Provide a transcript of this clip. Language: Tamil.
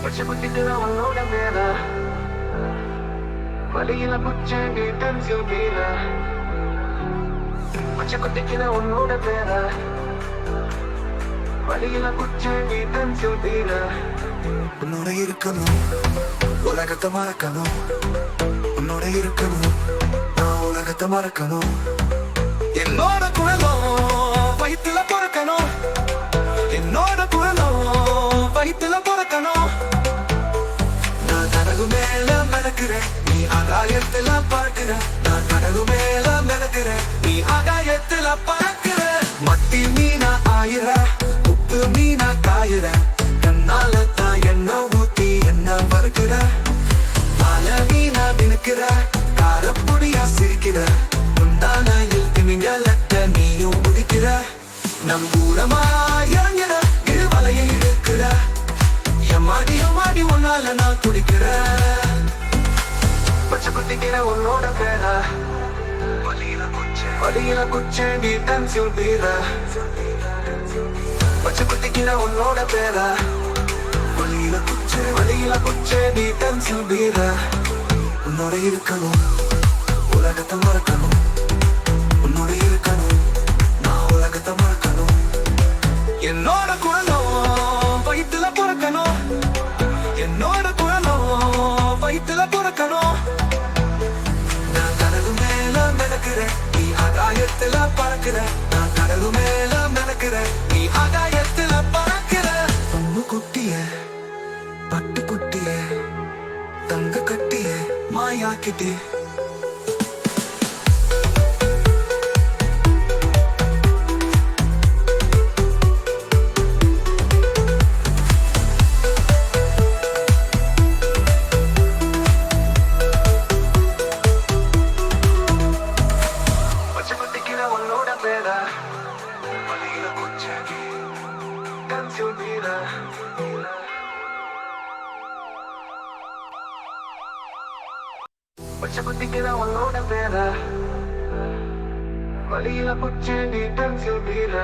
பச்சை குத்திக்கிற உன்னோட மேல வழியில குச்ச நீ டென்சில் மீற பச்சை குத்திக்கிற உன்னோட மேல வழியில குச்ச நீ டென்சில் மீற உன்னோட இருக்கணும் உலகத்தை மறக்கணும் உன்னோட இருக்கணும் நான் உலகத்தை மறக்கணும் என்னோட குழலும் வயிற்றுல பிறக்கணும் என்னோட குழலும் வயிற்றுல பிறக்கணும் நான் கடகு மேல மிதக்கிறேன் நீ ஆகாயத்துல பார்க்கிற நான் கடகு மேல மிதக்கிறேன் நீ ஆகாயத்துல பார்க்கிற மத்தி மீனா ஆயிர உப்பு மீனா காயிற கண்ணால தான் என்ன ஊத்தி என்ன பறக்கிற மால மீனா தினுக்கிற காரப்பொடியா சிரிக்கிற முந்தானையில் திமிங்கலத்த நீயும் முடிக்கிற நம் தூரமா இறங்கிற இரு வலையை இழுக்கிற எம்மாடி ஒன்னால நான் துடிக்கிற பச்சை குத்திக்கிற உன்னோட பேர வழியில குச்ச நீ டென்சில் மீற பச்சை குத்திக்கிற உன்னோட பேர வழியில குச்ச நீ டென்சில் மீற உன்னோட இருக்கணும் உலகத்தை மறக்கணும் உன்னோட இருக்கணும் நான் உலகத்தை மறக்கணும் என்னோட குழலும் வயிற்றுல பிறக்கணும் என்னோட குழலும் வயிற்றுல பிறக்கணும் நான் கடகு மேல மிதக்கிறேன் நீ ஆகாயத்துல பறக்கிற நான் கடகு மேல மிதக்கிறேன் நீ ஆகாயத்துல பறக்கிற பொண்ணு குட்டிய பட்டு குட்டிய தங்க கட்டிய மாயாக்கிட்டே பச்சை குத்திக்கிற உன்னோட பேர வழியில குச்ச நீ டென்சில் மீற